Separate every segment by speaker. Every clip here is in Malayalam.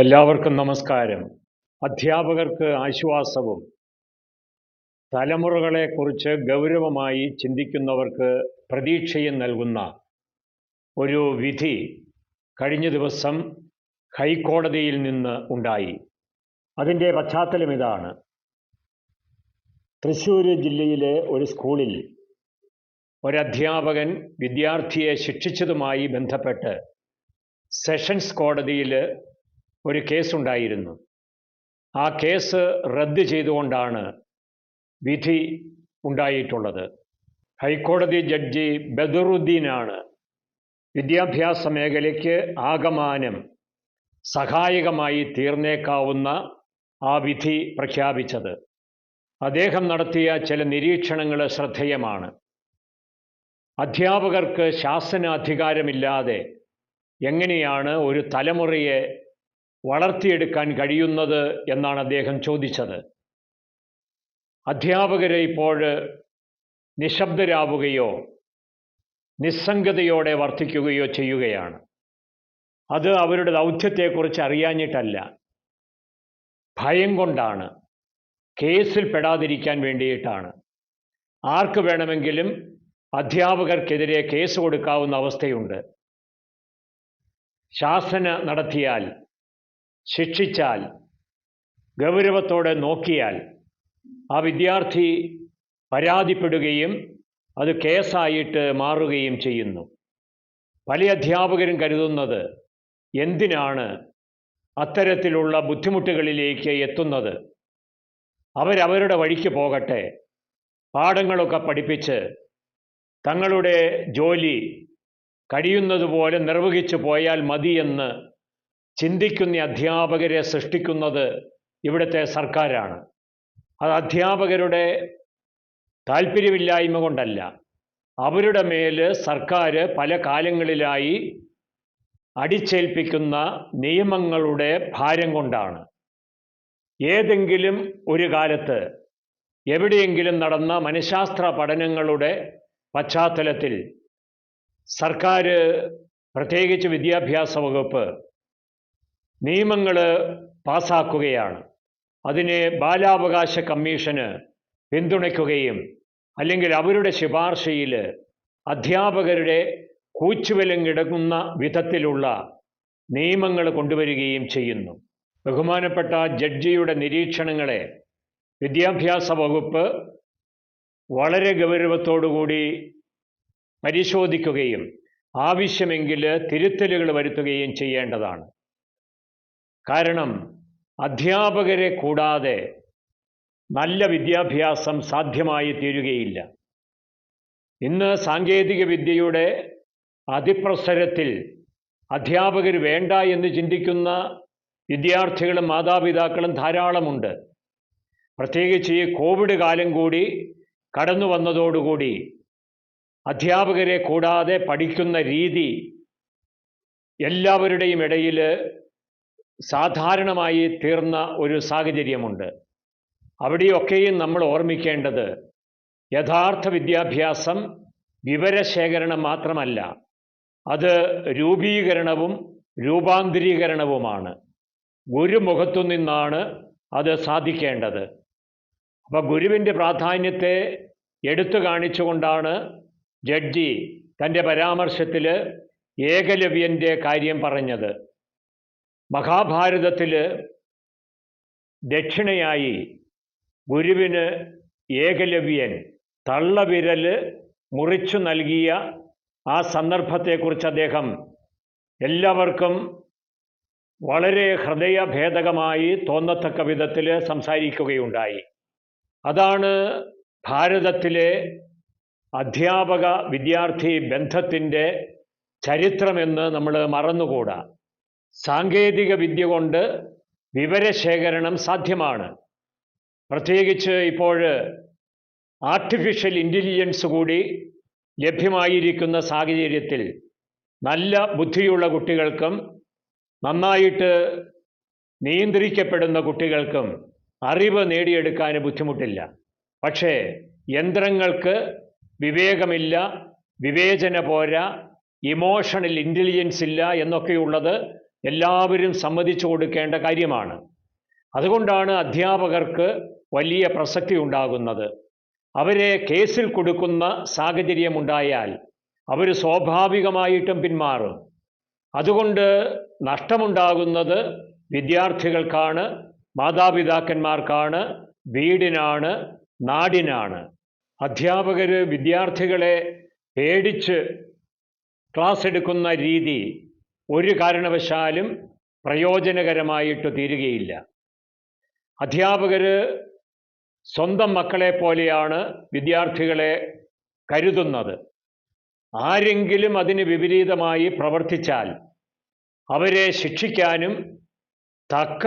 Speaker 1: എല്ലാവർക്കും നമസ്കാരം. അധ്യാപകർക്ക് ആശ്വാസവും തലമുറകളെക്കുറിച്ച് ഗൗരവമായി ചിന്തിക്കുന്നവർക്ക് പ്രതീക്ഷയും നൽകുന്ന ഒരു വിധി കഴിഞ്ഞ ദിവസം ഹൈക്കോടതിയിൽ നിന്ന് ഉണ്ടായി. അതിൻ്റെ പശ്ചാത്തലം ഇതാണ്. തൃശ്ശൂർ ജില്ലയിലെ ഒരു സ്കൂളിൽ ഒരധ്യാപകൻ വിദ്യാർത്ഥിയെ ശിക്ഷിച്ചതുമായി ബന്ധപ്പെട്ട് സെഷൻസ് കോടതിയിൽ ഒരു കേസുണ്ടായിരുന്നു. ആ കേസ് റദ്ദ് ചെയ്തുകൊണ്ടാണ് വിധി ഉണ്ടായിട്ടുള്ളത്. ഹൈക്കോടതി ജഡ്ജി ബദറുദ്ദീനാണ് വിദ്യാഭ്യാസ മേഖലയ്ക്ക് ആകമാനം സഹായകമായി തീർന്നേക്കാവുന്ന ആ വിധി പ്രഖ്യാപിച്ചത്. അദ്ദേഹം നടത്തിയ ചില നിരീക്ഷണങ്ങൾ ശ്രദ്ധേയമാണ്. അധ്യാപകർക്ക് ശാസനാധികാരമില്ലാതെ എങ്ങനെയാണ് ഒരു തലമുറയെ വളർത്തിയെടുക്കാൻ കഴിയുന്നത് എന്നാണ് അദ്ദേഹം ചോദിച്ചത്. അധ്യാപകരെ ഇപ്പോൾ നിശബ്ദരാവുകയോ നിസ്സംഗതയോടെ വർത്തിക്കുകയോ ചെയ്യുകയാണ്. അത് അവരുടെ ദൗത്യത്തെക്കുറിച്ച് അറിയാഞ്ഞിട്ടല്ല, ഭയം കൊണ്ടാണ്, കേസിൽ പെടാതിരിക്കാൻ വേണ്ടിയിട്ടാണ്. ആർക്ക് വേണമെങ്കിലും അധ്യാപകർക്കെതിരെ കേസ് കൊടുക്കാവുന്ന അവസ്ഥയുണ്ട്. ശാസന നടത്തിയാൽ, ശിക്ഷിച്ചാൽ, ഗൗരവത്തോടെ നോക്കിയാൽ ആ വിദ്യാർത്ഥി പരാതിപ്പെടുകയും അത് കേസായിട്ട് മാറുകയും ചെയ്യുന്നു. പല അധ്യാപകരും കരുതുന്നത്, എന്തിനാണ് അത്തരത്തിലുള്ള ബുദ്ധിമുട്ടുകളിലേക്ക് എത്തുന്നത്? അവരവരുടെ വഴിക്ക് പോകട്ടെ, പാഠങ്ങളൊക്കെ പഠിപ്പിച്ച് തങ്ങളുടെ ജോലി കഴിയുന്നതുപോലെ നിർവഹിച്ചു പോയാൽ മതിയെന്ന് ചിന്തിക്കുന്ന അധ്യാപകരെ സൃഷ്ടിക്കുന്നത് ഇവിടുത്തെ സർക്കാരാണ്. അത് അധ്യാപകരുടെ താല്പര്യമില്ലായ്മ കൊണ്ടല്ല, അവരുടെ മേൽ സർക്കാർ പല കാലങ്ങളിലായി അടിച്ചേൽപ്പിക്കുന്ന നിയമങ്ങളുടെ ഭാരം കൊണ്ടാണ്. ഏതെങ്കിലും ഒരു കാലത്ത് എവിടെയെങ്കിലും നടന്ന മനഃശാസ്ത്ര പഠനങ്ങളുടെ പശ്ചാത്തലത്തിൽ സർക്കാർ, പ്രത്യേകിച്ച് വിദ്യാഭ്യാസ വകുപ്പ്, നിയമങ്ങൾ പാസാക്കുകയാണ്. അതിനെ ബാലാവകാശ കമ്മീഷന് പിന്തുണയ്ക്കുകയും അല്ലെങ്കിൽ അവരുടെ ശുപാർശയിൽ അധ്യാപകരുടെ കൂച്ചുവിലങ്ങിടങ്ങുന്ന വിധത്തിലുള്ള നിയമങ്ങൾ കൊണ്ടുവരികയും ചെയ്യുന്നു. ബഹുമാനപ്പെട്ട ജഡ്ജിയുടെ നിരീക്ഷണങ്ങളെ വിദ്യാഭ്യാസ വകുപ്പ് വളരെ ഗൗരവത്തോടുകൂടി പരിശോധിക്കുകയും ആവശ്യമെങ്കിൽ തിരുത്തലുകൾ വരുത്തുകയും ചെയ്യേണ്ടതാണ്. കാരണം അധ്യാപകരെ കൂടാതെ നല്ല വിദ്യാഭ്യാസം സാധ്യമായി തീരുകയില്ല. ഇന്ന് സാങ്കേതിക വിദ്യയുടെ അതിപ്രസരത്തിൽ അധ്യാപകർ വേണ്ട എന്ന് ചിന്തിക്കുന്ന വിദ്യാർത്ഥികളും മാതാപിതാക്കളും ധാരാളമുണ്ട്. പ്രത്യേകിച്ച് ഈ കോവിഡ് കാലം കൂടി കടന്നു വന്നതോടുകൂടി അധ്യാപകരെ കൂടാതെ പഠിക്കുന്ന രീതി എല്ലാവരുടെയും ഇടയിൽ സാധാരണമായി തീർന്ന ഒരു സാഹചര്യമുണ്ട്. അവിടെയൊക്കെയും നമ്മൾ ഓർമ്മിക്കേണ്ടത്, യഥാർത്ഥ വിദ്യാഭ്യാസം വിവരശേഖരണം മാത്രമല്ല, അത് രൂപീകരണവും രൂപാന്തരീകരണവുമാണ്. ഗുരുമുഖത്തു നിന്നാണ് അത് സാധിക്കേണ്ടത്. അപ്പോൾ ഗുരുവിൻ്റെ പ്രാധാന്യത്തെ എടുത്തു കാണിച്ചുകൊണ്ടാണ് ജഡ്ജി തൻ്റെ പരാമർശത്തിൽ ഏകലവ്യൻ്റെ കാര്യം പറഞ്ഞത്. മഹാഭാരതത്തിൽ ദക്ഷിണയായി ഗുരുവിന് ഏകലവ്യൻ തള്ളവിരൽ മുറിച്ചു നൽകിയ ആ സന്ദർഭത്തെക്കുറിച്ച് അദ്ദേഹം എല്ലാവർക്കും വളരെ ഹൃദയഭേദകമായി തോന്നത്തക്ക വിധത്തിൽ സംസാരിക്കുകയുണ്ടായി. അതാണ് ഭാരതത്തിലെ അധ്യാപക വിദ്യാർത്ഥി ബന്ധത്തിൻ്റെ ചരിത്രമെന്ന് നമ്മൾ മറന്നുകൂടാ. സാങ്കേതിക വിദ്യ കൊണ്ട് വിവരശേഖരണം സാധ്യമാണ്. പ്രത്യേകിച്ച് ഇപ്പോൾ ആർട്ടിഫിഷ്യൽ ഇൻ്റലിജൻസ് കൂടി ലഭ്യമായിരിക്കുന്ന സാഹചര്യത്തിൽ നല്ല ബുദ്ധിയുള്ള കുട്ടികൾക്കും നന്നായിട്ട് നിയന്ത്രിക്കപ്പെടുന്ന കുട്ടികൾക്കും അറിവ് നേടിയെടുക്കാൻ ബുദ്ധിമുട്ടില്ല. പക്ഷേ യന്ത്രങ്ങൾക്ക് വിവേകമില്ല, വിവേചന പോരാ, ഇമോഷണൽ ഇൻ്റലിജൻസ് ഇല്ല എന്നൊക്കെയുള്ളത് എല്ലാവരും സമ്മതിച്ചു കൊടുക്കേണ്ട കാര്യമാണ്. അതുകൊണ്ടാണ് അധ്യാപകർക്ക് വലിയ പ്രസക്തി ഉണ്ടാകുന്നത്. അവരെ കേസിൽ കൊടുക്കുന്ന സാഹചര്യമുണ്ടായാൽ അവർ സ്വാഭാവികമായിട്ടും പിന്മാറും. അതുകൊണ്ട് നഷ്ടമുണ്ടാകുന്നത് വിദ്യാർത്ഥികൾക്കാണ്, മാതാപിതാക്കന്മാർക്കാണ്, വീടിനാണ്, നാടിനാണ്. അധ്യാപകർ വിദ്യാർത്ഥികളെ പേടിച്ച് ക്ലാസ് എടുക്കുന്ന രീതി ഒരു കാരണവശാലും പ്രയോജനകരമായിട്ട് തീരുകയില്ല. അധ്യാപകർ സ്വന്തം മക്കളെ പോലെയാണ് വിദ്യാർത്ഥികളെ കരുതുന്നത്. ആരെങ്കിലും അതിന് വിപരീതമായി പ്രവർത്തിച്ചാൽ അവരെ ശിക്ഷിക്കാനും തക്ക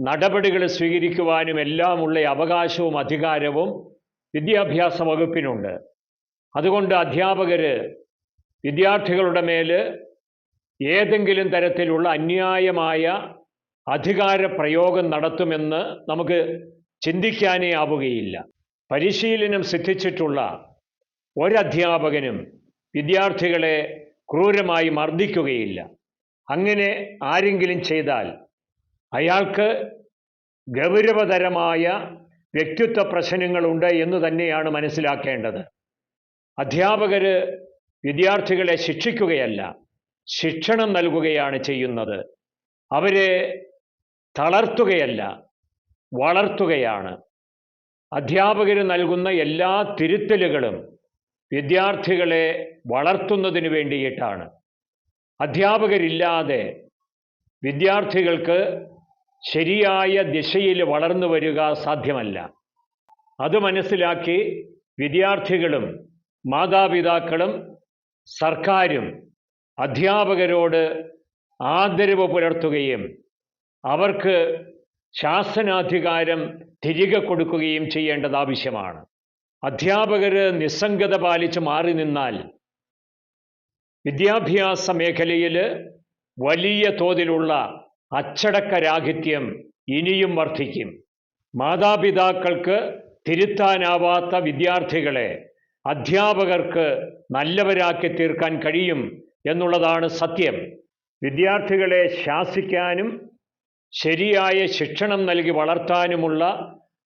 Speaker 1: നടപടികൾ സ്വീകരിക്കുവാനും എല്ലാമുള്ള അവകാശവും അധികാരവും വിദ്യാഭ്യാസ വകുപ്പിനുണ്ട്. അതുകൊണ്ട് അധ്യാപകർ വിദ്യാർത്ഥികളുടെ മേൽ ഏതെങ്കിലും തരത്തിലുള്ള അന്യായമായ അധികാര പ്രയോഗം നടത്തുമെന്ന് നമുക്ക് ചിന്തിക്കാനേ ആവുകയില്ല. പരിശീലനം സിദ്ധിച്ചിട്ടുള്ള ഒരധ്യാപകനും വിദ്യാർത്ഥികളെ ക്രൂരമായി മർദ്ദിക്കുകയില്ല. അങ്ങനെ ആരെങ്കിലും ചെയ്താൽ അയാൾക്ക് ഗൗരവതരമായ വ്യക്തിത്വ പ്രശ്നങ്ങളുണ്ട് എന്ന് തന്നെയാണ് മനസ്സിലാക്കേണ്ടത്. അധ്യാപകർ വിദ്യാർത്ഥികളെ ശിക്ഷിക്കുകയല്ല, ശിക്ഷണം നൽകുകയാണ് ചെയ്യുന്നത്. അവരെ തളർത്തുകയല്ല, വളർത്തുകയാണ്. അധ്യാപകർ നൽകുന്ന എല്ലാ തിരുത്തലുകളും വിദ്യാർത്ഥികളെ വളർത്തുന്നതിന് വേണ്ടിയിട്ടാണ്. അധ്യാപകരില്ലാതെ വിദ്യാർത്ഥികൾക്ക് ശരിയായ ദിശയിൽ വളർന്നു വരിക സാധ്യമല്ല. അത് മനസ്സിലാക്കി വിദ്യാർത്ഥികളും മാതാപിതാക്കളും സർക്കാരും അധ്യാപകരോട് ആദരവ് പുലർത്തുകയും അവർക്ക് ശാസനാധികാരം തിരികെ കൊടുക്കുകയും ചെയ്യേണ്ടത് ആവശ്യമാണ്. അധ്യാപകർ നിസ്സംഗത പാലിച്ച് മാറി നിന്നാൽ വിദ്യാഭ്യാസ മേഖലയിൽ വലിയ തോതിലുള്ള അച്ചടക്കരാഹിത്യം ഇനിയും വർദ്ധിക്കും. മാതാപിതാക്കൾക്ക് തിരുത്താനാവാത്ത വിദ്യാർത്ഥികളെ അധ്യാപകർക്ക് നല്ലവരാക്കി തീർക്കാൻ കഴിയും എന്നുള്ളതാണ് സത്യം. വിദ്യാർത്ഥികളെ ശാസിക്കാനും ശരിയായ ശിക്ഷണം നൽകി വളർത്താനുമുള്ള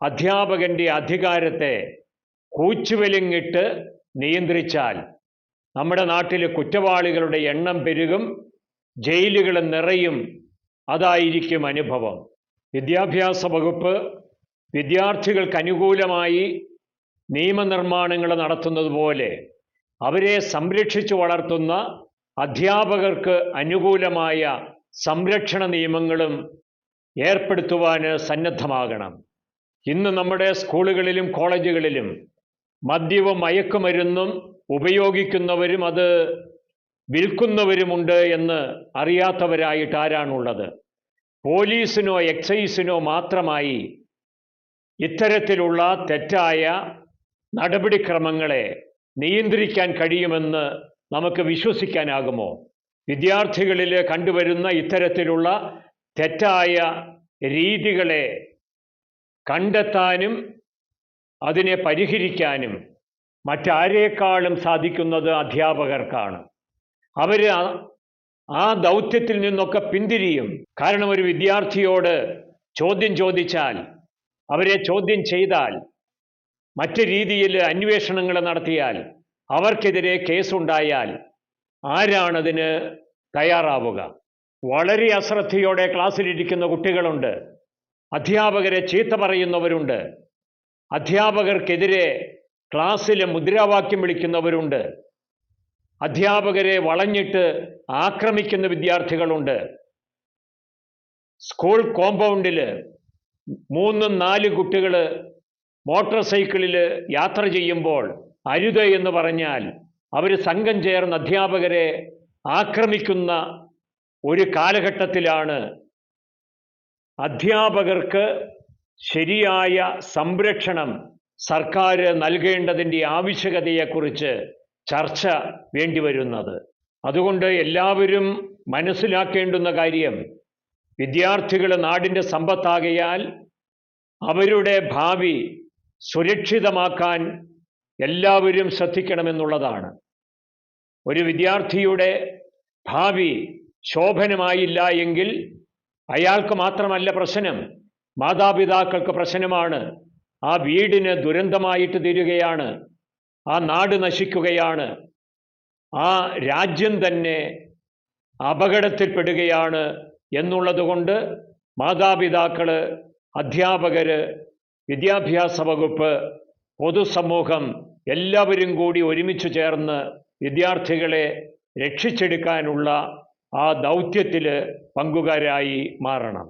Speaker 1: അധ്യാപകൻ്റെ അധികാരത്തെ കൂച്ചുവിലങ്ങിട്ട് നിയന്ത്രിച്ചാൽ നമ്മുടെ നാട്ടിലെ കുറ്റവാളികളുടെ എണ്ണം പെരുകും, ജയിലുകൾ നിറയും. അതായിരിക്കും അനുഭവം. വിദ്യാഭ്യാസ വകുപ്പ് വിദ്യാർത്ഥികൾക്ക് അനുകൂലമായി നിയമനിർമ്മാണങ്ങൾ നടത്തുന്നത് പോലെ അവരെ സംരക്ഷിച്ചു വളർത്തുന്ന അധ്യാപകർക്ക് അനുകൂലമായ സംരക്ഷണ നിയമങ്ങളും ഏർപ്പെടുത്തുവാൻ സന്നദ്ധമാകണം. ഇന്ന് നമ്മുടെ സ്കൂളുകളിലും കോളേജുകളിലും മദ്യവും മയക്കുമരുന്നും ഉപയോഗിക്കുന്നവരും അത് വിൽക്കുന്നവരുമുണ്ട് എന്ന് അറിയാത്തവരായിട്ട് ആരാണുള്ളത്? പോലീസിനോ എക്സൈസിനോ മാത്രമായി ഇത്തരത്തിലുള്ള തെറ്റായ നടപടിക്രമങ്ങളെ നിയന്ത്രിക്കാൻ കഴിയുമെന്ന് നമുക്ക് വിശ്വസിക്കാനാകുമോ? വിദ്യാർത്ഥികളിൽ കണ്ടുവരുന്ന ഇത്തരത്തിലുള്ള തെറ്റായ രീതികളെ കണ്ടെത്താനും അതിനെ പരിഹരിക്കാനും മറ്റാരേക്കാളും സാധിക്കുന്നത് അധ്യാപകർക്കാണ്. അവർ ആ ദൗത്യത്തിൽ നിന്നൊക്കെ പിന്തിരിയും. കാരണം ഒരു വിദ്യാർത്ഥിയോട് ചോദ്യം ചോദിച്ചാൽ, അവരെ ചോദ്യം ചെയ്താൽ, മറ്റ് രീതിയിൽ അന്വേഷണങ്ങൾ നടത്തിയാൽ, അവർക്കെതിരെ കേസുണ്ടായാൽ ആരാണതിന് തയ്യാറാവുക? വളരെ അശ്രദ്ധയോടെ ക്ലാസ്സിലിരിക്കുന്ന കുട്ടികളുണ്ട്, അധ്യാപകരെ ചീത്ത പറയുന്നവരുണ്ട്, അധ്യാപകർക്കെതിരെ ക്ലാസ്സിൽ മുദ്രാവാക്യം വിളിക്കുന്നവരുണ്ട്, അധ്യാപകരെ വളഞ്ഞിട്ട് ആക്രമിക്കുന്ന വിദ്യാർത്ഥികളുണ്ട്. സ്കൂൾ കോമ്പൗണ്ടിൽ 3-4 കുട്ടികൾ മോട്ടോർ സൈക്കിളിൽ യാത്ര ചെയ്യുമ്പോൾ അരുത് എന്ന് പറഞ്ഞാൽ അവർ സംഘം ചേർന്ന് അധ്യാപകരെ ആക്രമിക്കുന്ന ഒരു കാലഘട്ടത്തിലാണ് അധ്യാപകർക്ക് ശരിയായ സംരക്ഷണം സർക്കാർ നൽകേണ്ടതിൻ്റെ ആവശ്യകതയെക്കുറിച്ച് ചർച്ച വേണ്ടിവരുന്നത്. അതുകൊണ്ട് എല്ലാവരും മനസ്സിലാക്കേണ്ടുന്ന കാര്യം, വിദ്യാർത്ഥികൾ നാടിൻ്റെ സമ്പത്താകയാൽ അവരുടെ ഭാവി സുരക്ഷിതമാക്കാൻ എല്ലാവരും ശ്രദ്ധിക്കണമെന്നുള്ളതാണ്. ഒരു വിദ്യാർത്ഥിയുടെ ഭാവി ശോഭനമായില്ല എങ്കിൽ അയാൾക്ക് മാത്രമല്ല പ്രശ്നം, മാതാപിതാക്കൾക്ക് പ്രശ്നമാണ്. ആ വീടിന് ദുരന്തമായിട്ട് തീരുകയാണ്, ആ നാട് നശിക്കുകയാണ്, ആ രാജ്യം തന്നെ അപകടത്തിൽപ്പെടുകയാണ് എന്നുള്ളതുകൊണ്ട് മാതാപിതാക്കൾ, അധ്യാപകർ, വിദ്യാഭ്യാസ വകുപ്പ്, പൊതുസമൂഹം എല്ലാവരും കൂടി ഒരുമിച്ച് ചേർന്ന് വിദ്യാർത്ഥികളെ രക്ഷിച്ചെടുക്കാനുള്ള ആ ദൗത്യത്തിൽ പങ്കുകാരായി മാറണം.